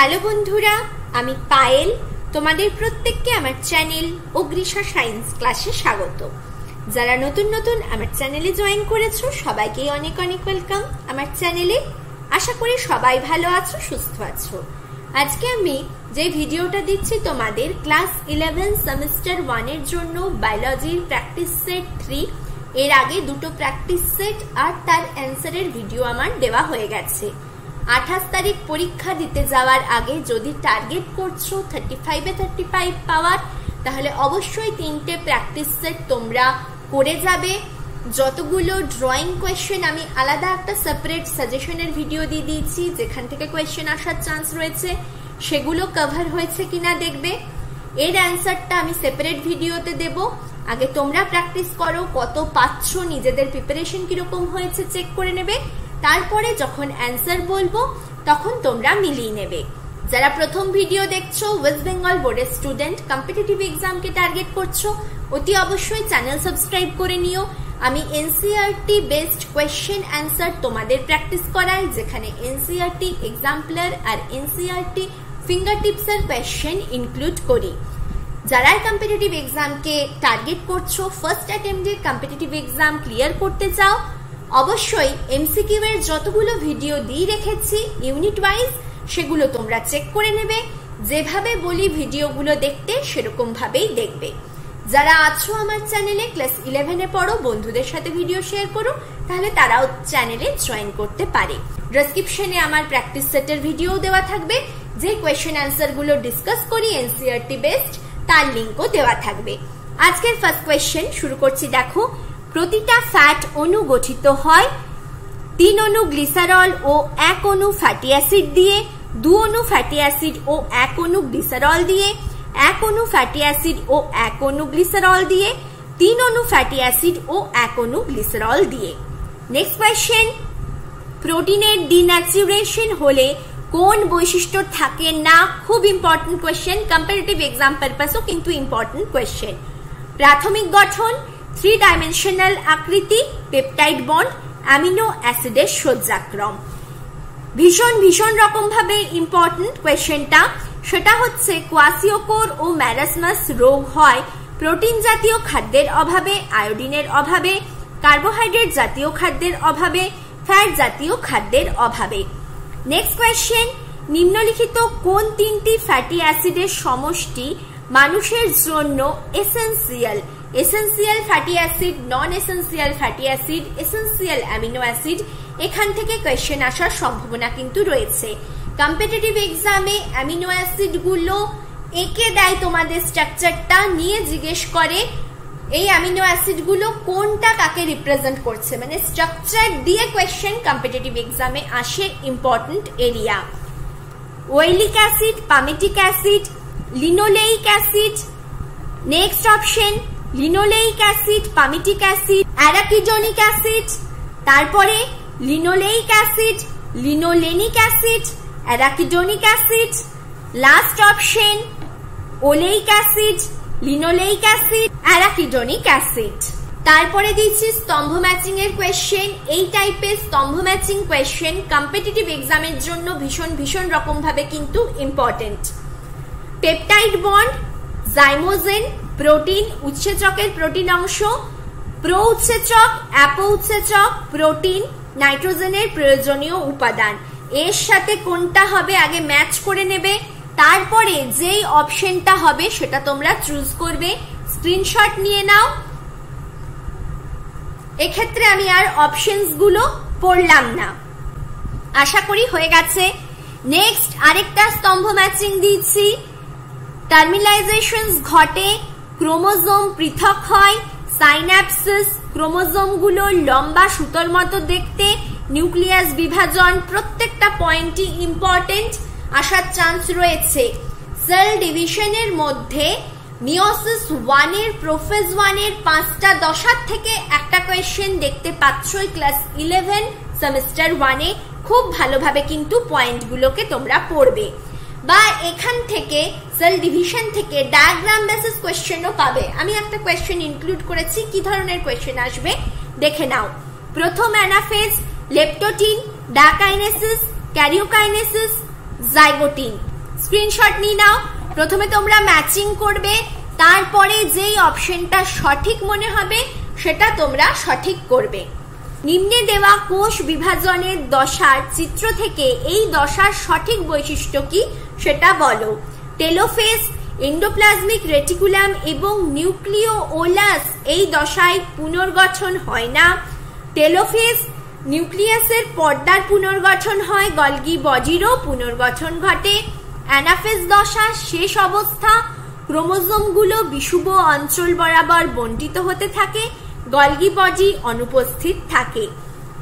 Hello বন্ধুরা, আমি পায়েল। তোমাদের প্রত্যেককে আমার চ্যানেল অগ্রিশা সায়েন্স ক্লাসে স্বাগত। যারা নতুন নতুন আমার চ্যানেলে জয়েন করেছো সবাইকেই অনেক অনেক ওয়েলকাম আমার চ্যানেলে। আশা করি সবাই ভালো আছো, সুস্থ আছো। আজকে আমি যে ভিডিওটা দিচ্ছি তোমাদের ক্লাস 11 সেমিস্টার 1 এর জন্য বায়োলজির প্র্যাকটিস সেট 3। এর আগে দুটো প্র্যাকটিস সেট আর তার অ্যান্সারের ভিডিও আমার দেওয়া হয়ে গেছে। 28 তারিখ পরীক্ষা দিতে যাওয়ার আগে যদি টার্গেট করছো 35-এ 35 পাওয়ার, তাহলে অবশ্যই 3টে প্র্যাকটিস সেট তোমরা করে যাবে। যতগুলো ড্রয়িং কোয়েশ্চেন আমি আলাদা একটা সেপারেট সাজেশনের ভিডিও দিয়ে দিয়েছি, যেখান থেকে কোয়েশ্চেন আসার চান্স রয়েছে, সেগুলো কভার হয়েছে কিনা দেখবে। এর অ্যান্সারটা আমি সেপারেট ভিডিওতে দেব। আগে তোমরা প্র্যাকটিস করো, কত পাচ্ছ, নিজেদের প্রিপারেশন কিরকম হয়েছে চেক করে নেবে। তারপরে যখন অ্যান্সার বলবো তখন তোমরা মিলিয়ে নেবে। যারা প্রথম ভিডিও দেখছো, ওয়েস্ট বেঙ্গল বোর্ডের স্টুডেন্ট, কম্পিটিটিভ এক্সামকে টার্গেট করছো, অতি অবশ্যই চ্যানেল সাবস্ক্রাইব করে নিও। আমি এনসিইআরটি বেসড কোয়েশ্চেন অ্যান্সার তোমাদের প্র্যাকটিস করাই, যেখানে এনসিইআরটি এক্সাম্পলার আর এনসিইআরটি ফিঙ্গার টিপসের কোয়েশ্চেন ইনক্লুড করি। যারা কম্পিটিটিভ এক্সামকে টার্গেট করছো, ফার্স্ট অ্যাটেম্পটে কম্পিটিটিভ এক্সাম ক্লিয়ার করতে চাও, অবশ্যই এমসিকিউ এর যতগুলো ভিডিও দিয়ে রেখেছি ইউনিট ওয়াইজ, সেগুলো তোমরা চেক করে নেবে। যেভাবে বলি ভিডিওগুলো দেখতে সেরকম ভাবেই দেখবে। যারা আছো আমার চ্যানেলে, ক্লাস 11-এ পড়ো, বন্ধুদের সাথে ভিডিও শেয়ার করো, তাহলে তারাও চ্যানেলে জয়েন করতে পারে। ডেসক্রিপশনে আমার প্র্যাকটিস সেটের ভিডিও দেওয়া থাকবে, যে কোয়েশ্চেন অ্যান্সার গুলো ডিসকাস করি এনসিইআরটি বেসড, তার লিঙ্কও দেওয়া থাকবে। আজকের ফার্স্ট কোয়েশ্চেন শুরু করছি। দেখো, প্রতিটা ফ্যাট অণু গঠিত হয় 3 অণু গ্লিসারল ও 1 অণু ফ্যাটি অ্যাসিড দিয়ে, 2 অণু ফ্যাটি অ্যাসিড ও 1 অণু গ্লিসারল দিয়ে, 1 অণু ফ্যাটি অ্যাসিড ও 1 অণু গ্লিসারল দিয়ে, 3 অণু ফ্যাটি অ্যাসিড ও 1 অণু গ্লিসারল দিয়ে। নেক্সট কোয়েশ্চেন, প্রোটিনের ডিন্যাচুরেশন হলে কোন বৈশিষ্ট্য থাকে না? খুব ইম্পর্টেন্ট কোয়েশ্চেন, কম্পারেটিভ এক্সাম পারপাসও কিন্তু ইম্পর্টেন্ট কোয়েশ্চেন। প্রাথমিক গঠন, 3 ডাইমেনশনাল আকৃতি, পেপটাইড বন্ড, অ্যামিনো অ্যাসিডের সজ্জাক্রম। ভীষণ রকম ভাবে ইম্পর্টেন্ট কোয়েশ্চেনটা, সেটা হচ্ছে কোয়াসিওকোর ও ম্যারাসমাস রোগ হয় প্রোটিন জাতীয় খাদ্যের অভাবে, আয়োডিনের অভাবে, কার্বোহাইড্রেট জাতীয় খাদ্যের অভাবে, ফ্যাট জাতীয় খাদ্যের অভাবে। নেক্সট কোয়েশ্চেন, নিম্নলিখিত কোন 3টি ফ্যাটি অ্যাসিডের সমষ্টি মানুষের জন্য essential? Essential fatty acid, non essential fatty acid, essential amino acid, এখান থেকে কোয়েশ্চেন আসার সম্ভাবনা কিন্তু রয়েছে। কম্পিটিটিভ এক্সামে অ্যামিনো অ্যাসিড গুলো এঁকে দেয়, তোমাদের স্ট্রাকচারটা নিয়ে জিজ্ঞেস করে এই অ্যামিনো অ্যাসিড গুলো কোনটা কাকে রিপ্রেজেন্ট করছে, মানে স্ট্রাকচার দিয়ে কোয়েশ্চেন কম্পিটিটিভ এক্সামে আসে, important area. Oleic acid, palmitic acid, linoleic acid. Next option, linoleic acid, palmitic acid, arachidonic acid, তারপরে linoleic acid, linolenic acid, arachidonic acid, last option oleic acid, linoleic acid, arachidonic acid. তারপরে দিচ্ছি স্তম্ভ matching এর question. এই টাইপের স্তম্ভ matching question competitive এক্সামের জন্য ভীষণ রকম ভাবে কিন্তু important. Peptide bond, zymogen, protein, উৎসেচকের প্রোটিন অংশ, প্রো উৎসেচক, অ্যাপো উৎসেচক, প্রোটিন, নাইট্রোজেনের প্রয়োজনীয় উপাদান। এর সাথে কোনটা হবে আগে ম্যাচ করে নেবে, তারপরে যেই অপশনটা হবে সেটা তোমরা চুজ করবে। স্ক্রিনশট নিয়ে নাও। এক্ষেত্রে আমি আর অপশনস গুলো পড়লাম না, আশা করি হয়ে গেছে। নেক্সট আরেকটা স্তম্ভ ম্যাচিং দিচ্ছি। টার্মিনালাইজেশন ঘটে, ক্রোমোজোম পৃথক হয়, সাইন্যাপসিস, ক্রোমোজোম গুলো লম্বা সুতোর মতো দেখতে, নিউক্লিয়াস বিভাজন, প্রত্যেকটা পয়েন্টই ইম্পর্টেন্ট, আসার চান্স রয়েছে। সেল ডিভিশনের মধ্যে মিওসিস 1 এর, প্রোফেজ 1 এর 5টা দশার থেকে একটা কোয়েশ্চেন দেখতে পাচ্ছই ক্লাস 11 সেমিস্টার 1-এ। খুব ভালোভাবে কিন্তু পয়েন্টগুলোকে তোমরা পড়বে, বা এখান থেকে সেল ডিভিশন থেকে ডায়াগ্রাম বেসিস কোয়েশ্চেনও পাবে। আমি একটা কোয়েশ্চেন ইনক্লুড করেছি, কি ধরনের কোয়েশ্চেন আসবে দেখে নাও। প্রথম anaphase, leptotene, diakinesis, karyokinesis, zygotene. Screenshot নিয়ে নাও। প্রথমে তোমরা ম্যাচিং করবে, তারপরে যেই অপশনটা সঠিক মনে হবে সেটা তোমরা সঠিক করবে। নিম্নে দেওয়া কোষ বিভাজনের দশার চিত্র থেকে এই দশার সঠিক বৈশিষ্ট্য কি সেটা বলো। টেলোফেজ, এন্ডোপ্লাজমিক রেটিকুলাম এবং নিউক্লিওলাস এই দশায় পুনর্গঠন হয় না। টেলোফেজ নিউক্লিয়াসের পর্দার পুনর্গঠন হয়, গলগি বডিরও পুনর্গঠন ঘটে। অ্যানাফেজ দশা শেষ অবস্থা, ক্রোমোজোমগুলো বিষুব অঞ্চল বরাবর বণ্টিত হতে থাকে, গলগি বডি অনুপস্থিত থাকে।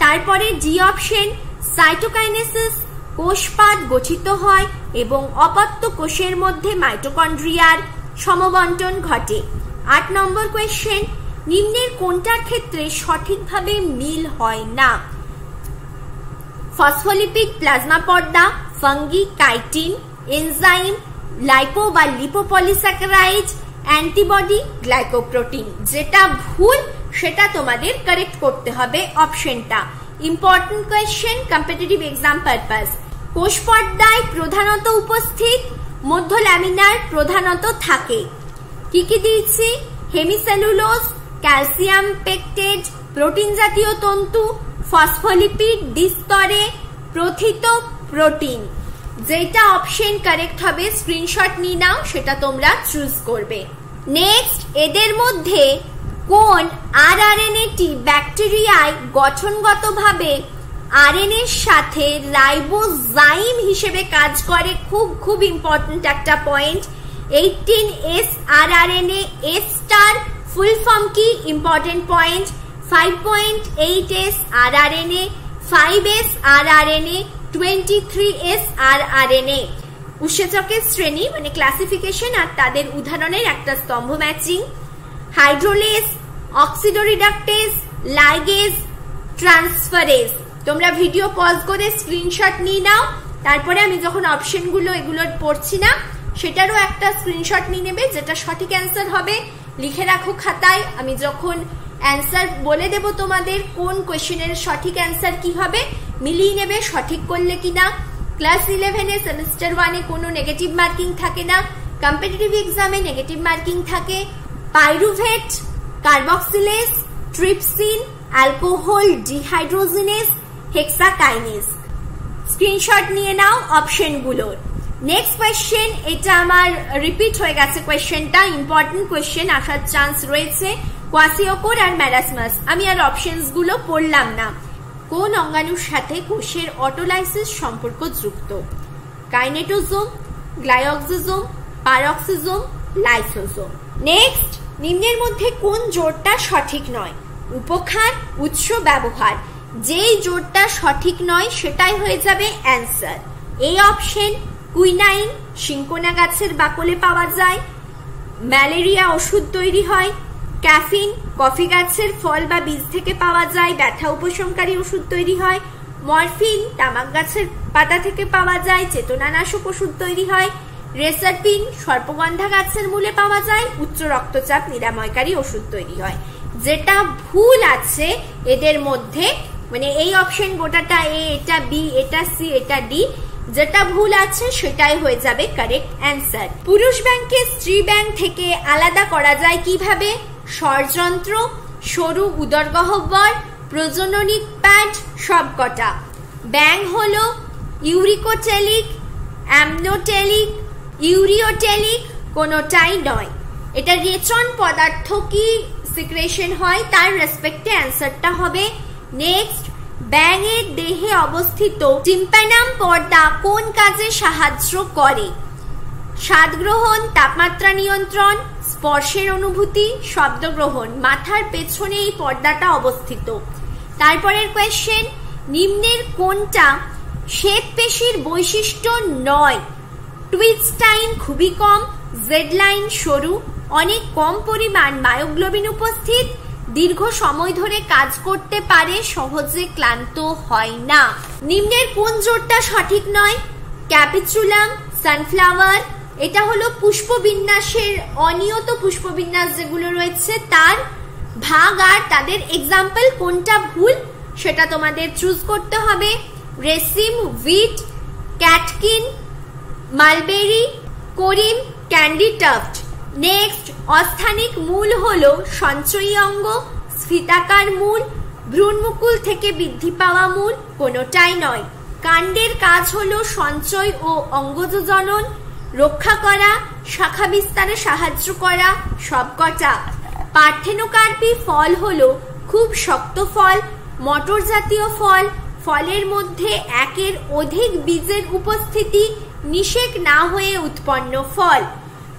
তারপরে ডি অপশন, সাইটোকাইনেসিস, কোষপাত গঠিত হয় এবং অপত্য কোষের মধ্যে মাইটোকন্ড্রিয়ার সমবন্টন ঘটে। 8 নম্বর কোয়েশ্চেন, নিম্নের কোনটার ক্ষেত্রে সঠিকভাবে মিল হয় না? ফসফোলিপিড প্লাজমা পর্দা, ফাঙ্গি, কাইটিন, এনজাইম, লাইপো বা লিপোপলিস্যাকারাইড, অ্যান্টিবডি, গ্লাইকোপ্রোটিন। যেটা ভুল সেটা তোমাদের কারেক্ট করতে হবে অপশনটা। Important question, competitive exam purpose. কোষ পর্দায় প্রধানত উপস্থিত, মধ্য ল্যামিনার প্রধানত থাকে। কি কি দিয়েছি? হেমিসেলুলোজ, ক্যালসিয়াম পেকটেট, প্রোটিন জাতীয় তন্তু, ফসফোলিপিড দ্বিস্তরে, প্রথিত প্রোটিন। যেটা অপশন কারেক্ট হবে স্ক্রিনশট নিয়ে নাও, সেটা তোমরা চুজ করবে। নেক্সট, এদের মধ্যে কোন আরআরএনএটি ব্যাকটেরিয়ায় গঠনগতভাবে আরএনএর সাথে রাইবোজাইম হিসেবে কাজ করে? খুব ইম্পর্টেন্ট একটা point. 18S rRNA, S star full form কি? Important point. 5.8S rRNA, 5S rRNA, 23S rRNA. উৎসেচকের শ্রেণী মানে ক্লাসিফিকেশন আর তাদের উদাহরণের একটা স্তম্ভ matching. Hydrolase, oxidoreductase, ligase, transferase. তোমরা ভিডিও পজ করে স্ক্রিনশট নিয়ে নাও, তারপরে আমি যখন অপশনগুলো এগুলো পড়ছি না সেটারও একটা স্ক্রিনশট নিয়ে নেবে। যেটা সঠিক অ্যান্সার হবে লিখে রাখো খাতায়। আমি যখন অ্যান্সার বলে দেব তোমাদের কোন কোয়েশ্চেনের সঠিক অ্যান্সার কি হবে মিলিয়ে নেবে সঠিক করলে কিনা। ক্লাস 11-এ সেমিস্টার 1-এ কোনো নেগেটিভ মার্কিং থাকে না, কম্পিটিটিভ এক্সামে নেগেটিভ মার্কিং থাকে। Pyruvate, carboxylase, trypsin, alcohol dehydrogenase, hexokinase. Screenshot নিয়ে নাও অপশনগুলোর। নেক্সট কোয়েশ্চেন, এটা আমার রিপিট হয়ে গেছে কোয়েশ্চেনটা, ইম্পর্টেন্ট কোয়েশ্চেন আসার চান্স রয়েছে। কোয়াসিওকোর আর ম্যারাসমাস। আমি আর অপশনস গুলো পড়লাম না। কোন অঙ্গাণুর সাথে কোষের অটোলাইসিস সম্পর্ক যুক্ত? কাইনেটোজোম, গ্লাইওক্সিজোম, পারক্সিজোম, লাইসোজোম। নেক্সট, নিম্নের মধ্যে কোন জোড়টা সঠিক নয়? উপক্ষার, উৎস, ব্যবহার। যেই জোড়টা সঠিক নয় সেটাই হয়ে যাবে অ্যান্সার। এই অপশন, কুইনাইন সিঙ্কোনা গাছের বাকলে পাওয়া যায়, ম্যালেরিয়া ওষুধ তৈরি হয়। ক্যাফিন কফি গাছের ফল বা বীজ থেকে পাওয়া যায়, ব্যথা উপশমকারী ওষুধ তৈরি হয়। মরফিন তামাক গাছের পাতা থেকে পাওয়া যায়, চেতনানাশক ওষুধ তৈরি হয়। রেসারপিন সর্পগন্ধা গাছের মূলে পাওয়া যায়, উচ্চ রক্তচাপ নিরাময়কারী ওষুধ তৈরি হয়। যেটা ভুল আছে এদের মধ্যে, মানে এই অপশন গোটাটা এ, এটা বি, এটা সি, এটা ডি, যেটা ভুল আছে সেটাই হয়ে যাবে কারেক্ট অ্যান্সার। পুরুষ ব্যাংককে স্ত্রী ব্যাংক থেকে আলাদা করা যায় কিভাবে? ষড়যন্ত্র, সরু উদরগহ্বর, প্রজননী প্যাড, সবকটা। ব্যাং হলো ইউরিকোটেলিক, অ্যামনোটেলিক, ইউরিওটেলিক, কোনোটাই নয়। এটা রেচন পদার্থ কি সিক্রেশন হয় তার রেসপেক্টে অ্যান্সারটা হবে। নেক্সট, ব্যাঙের দেহে অবস্থিত টিম্প্যানাম পর্দা কোন কাজে সাহায্য করে? স্বাদ গ্রহণ, তাপমাত্রা নিয়ন্ত্রণ, স্পর্শের অনুভূতি, শব্দ গ্রহণ। মাথার পেছনে এই পর্দাটা অবস্থিত। তারপরের কোয়েশ্চেন, নিম্নের কোনটা শ্বেত পেশির বৈশিষ্ট্য নয়? টুইস্ট টাইম খুবই কম, জেড লাইন সরু, অনেক কম পরিমাণ মায়োগ্লোবিন উপস্থিত, দীর্ঘ সময় ধরে কাজ করতে পারে, সহজে ক্লান্ত হয় না। নিম্নের কোন জোড়টা সঠিক নয়? Capitulum, sunflower. এটা হলো পুষ্পবিন্যাসের অনিয়ত পুষ্পবিন্যাস যেগুলো রয়েছে তার ভাগ আর তাদের এক্সাম্পল। কোনটা ভুল সেটা তোমাদের চুজ করতে হবে। রেসিম, উইট, ক্যাটকিন, মালবেরি, করিম, ক্যান্ডি টাফট। নেক্সট, অস্থানিক মূল হলো সঞ্চয়ী অঙ্গ, স্ফীতাকার মূল, ভ্রূণমুকুল থেকে বৃদ্ধি পাওয়া মূল, কোনোটাই নয়। কাণ্ডের কাজ হলো সঞ্চয় ও অঙ্গজ জনন, রক্ষা করা, শাখা বিস্তারে সাহায্য করা, সবকটা। পার্থেনোকার্পি ফল হলো খুব শক্ত ফল, মটর জাতীয় ফল। ফলের মধ্যে একের অধিক বীজের উপস্থিতি নিষেক না হয়ে উৎপন্ন ফল।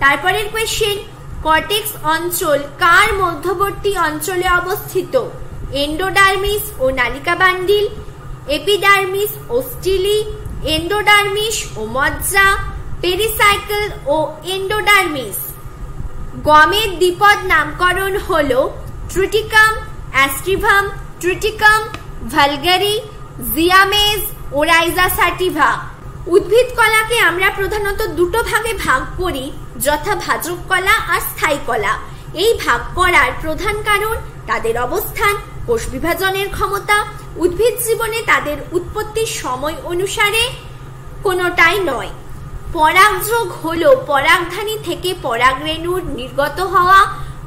তারপরের কোয়েশ্চেন, কর্টেক্স অঞ্চল কার মধ্যবর্তী অঞ্চলে অবস্থিত? এন্ডোডার্মিস ও নালিকা বান্ডিল, এপিডার্মিস ও স্টিলি, এন্ডোডার্মিস ও মজ্জা, পেরিসাইকেল ও এন্ডোডার্মিস। গমের দ্বিপদ নামকরণ হলো ট্রিটিকাম, অ্যাস্ট্রিভাম, ট্রিটিকাম, ভালগারি, জিয়ামেজ ও রাইজা সাটিভা। উদ্ভিদ কলাকে আমরা প্রধানত দুটো ভাগে ভাগ করি, যথা ভাজক কলা আর স্থায়ী কলা। এই ভাগ করার প্রধান কারণ তাদের অবস্থান, কোষ বিভাজনের ক্ষমতা, উদ্ভিদ জীবনে তাদের উৎপত্তির সময় অনুসারে, কোনোটাই নয়। পরাগযোগ হলো পরাগধানী থেকে পরাগরেণুর নির্গত হওয়া,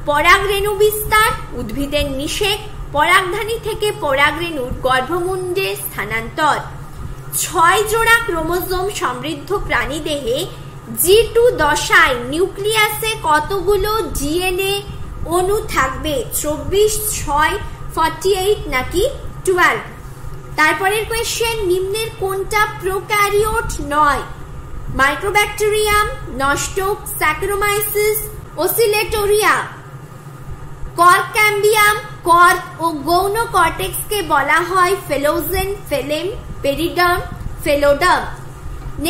পরাগরেণু বিস্তার উদ্ভিদের নিষেক, পরাগধানী থেকে পরাগরেণুর গর্ভমুণ্ডে স্থানান্তর। 6 জোড়া ক্রোমোজোম সমৃদ্ধ প্রাণীদেহে G2 দশায় নিউক্লিয়াসে কতগুলো ডিএনএ অণু থাকবে? 24, 6, 48 নাকি 12? তারপরের কোয়েশ্চেন, নিম্নের কোনটা প্রোক্যারিওট নয়? Mycobacterium, নস্টক, Saccharomyces, ওসিলেটোরিয়া। কর্কক্যাম্বিয়াম, কর্ক ও গৌণ কর্টেক্সকে বলা হয় ফেলোজেন, ফেলেম, পেরিডার্ম, ফেলোডার্ম।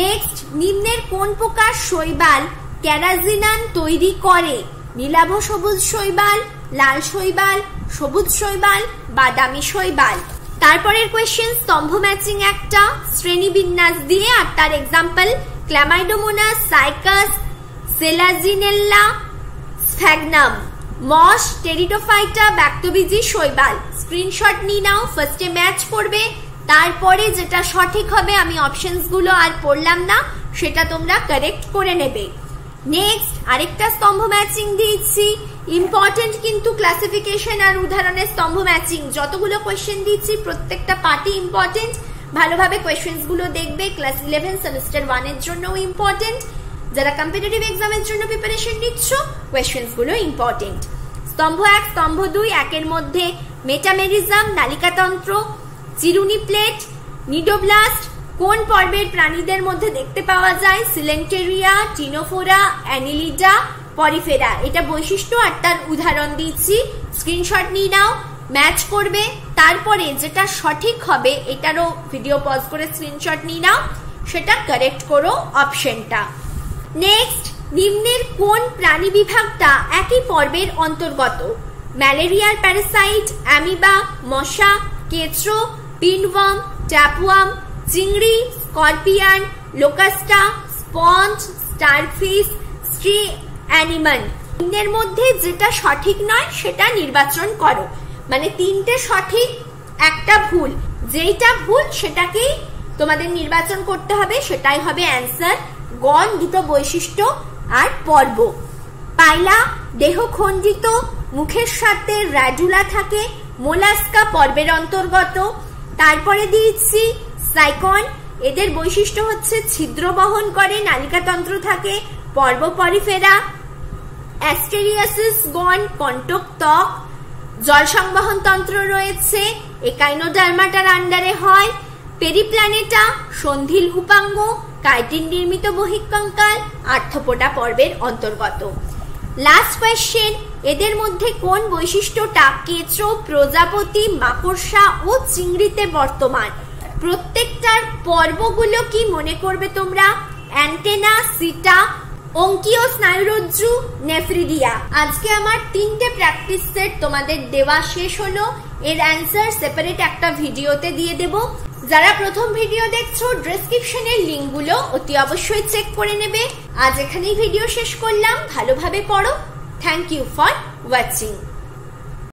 নেক্সট, নিম্নের কোন প্রকার শৈবাল ক্যারাজিনান তৈরি করে? নীলাভ সবুজ শৈবাল, লাল শৈবাল, সবুজ শৈবাল, বাদামি শৈবাল। তারপরের কোয়েশ্চেন, স্তম্ভ ম্যাচিং একটা শ্রেণীবিন্যাস দিয়ে আর তার example Chlamydomonas, cycas, selaginella, sphagnum. মস, টেরিডোফাইটা, ব্যাক্টোবিজি শৈবাল। স্ক্রিনশট নিয়ে নাও, ফার্স্টে ম্যাচ করবে, তারপরে যেটা সঠিক হবে, আমি অপশনস গুলো আর পড়লাম না, সেটা তোমরা কারেক্ট করে নেবে। নেক্সট, আরেকটা স্তম্ভ ম্যাচিং দিয়েছি, ইম্পর্টেন্ট কিন্তু ক্লাসিফিকেশন আর উদাহরণের স্তম্ভ ম্যাচিং। যতগুলো কোয়েশ্চেন দিচ্ছি প্রত্যেকটা পার্টি ইম্পর্টেন্ট, ভালোভাবে কোয়েশ্চেন্স গুলো দেখবে। ক্লাস 11 সেমিস্টার 1 এর জন্যও ইম্পর্টেন্ট, যারা কম্পিটিটিভ এক্সামের জন্য প্রিপারেশন নিচ্ছ কোয়েশ্চেন্স গুলো ইম্পর্টেন্ট। স্তম্ভ 1, স্তম্ভ 2, একের মধ্যে মেটামেরিজম, নালিকাতন্ত্র, চিরুনি প্লেট, নিডোব্লাস্ট কোন পর্বের প্রাণীদের মধ্যে দেখতে পাওয়া যায়? সিলেন্টেরিয়া, টিনোফোরা, অ্যানিলিডা, পরিফেরা। এটা বৈশিষ্ট্য আর তার উদাহরণ দিচ্ছি, স্ক্রিনশট নিয়ে নাও, ম্যাচ করবে, তারপরে যেটা সঠিক হবে এটারও ভিডিও পজ করে স্ক্রিনশট নিয়ে নাও, সেটা কারেক্ট করো অপশনটা। নেক্সট, নিম্নের কোন প্রাণী বিভাগটা একই পর্বের অন্তর্গত? ম্যালেরিয়ার প্যারাসাইট, অ্যামিবা, মশা, কেঁচো, পিনওয়ার্ম, ট্যাপওয়ার্ম, চিংড়ি, স্করপিয়ান, লোকাস্টা, স্পঞ্জ, স্টারফিশ, স্ট্রি অ্যানিমাল। তিনের মধ্যে যেটা সঠিক নয় সেটা নির্বাচন করো, মানে 3টে সঠিক, একটা ভুল, যেটা ভুল সেটাকেই তোমাদের নির্বাচন করতে হবে, সেটাই হবে অ্যান্সার। গণ, দুটো বৈশিষ্ট্য আর পর্ব। পাইলা, দেহ খণ্ডিত, মুখের সাথে র্যাডুলা থাকে, মোলাস্কা পর্বের অন্তর্গত। তারপরে দিয়েছি সাইকন, এদের বৈশিষ্ট্য হচ্ছে ছিদ্র বহন করে, নালিকাতন্ত্র থাকে, পর্ব পরিফেরা। অ্যাস্টেরিয়াসিস গণ, কন্টক ত্বক, জল সংবহন তন্ত্র রয়েছে, একাইনোডার্মাটার আন্ডারে হয়। পেরিপ্ল্যানেটা সন্ধিল উপাঙ্গ, কাইটিন নির্মিত বহিঃকঙ্কাল, আর্থ্রোপোডা পর্বের অন্তর্গত। লাস্ট কোয়েশ্চেন, এদের মধ্যে কোন বৈশিষ্ট্যটা কেঁচো, প্রজাপতি, মাকড়সা ও চিংড়িতে বর্তমান? প্রত্যেকটার পর্বগুলো কি মনে করবে তোমরা? অ্যান্টেনা, সিটা, অঙ্কীয় স্নায়ুরজ্জু, নেফ্রিডিয়া। আজকে আমার 3টে প্র্যাকটিস সেট তোমাদের দেওয়া শেষ হলো, এর অ্যান্সার সেপারেট একটা ভিডিওতে দিয়ে দেব। যারা প্রথম ভিডিও দেখছো ডেসক্রিপশনের লিঙ্কগুলো অতি অবশ্যই চেক করে নেবে। আজ এখানেই ভিডিও শেষ করলাম, ভালোভাবে পড়ো। Thank you for watching.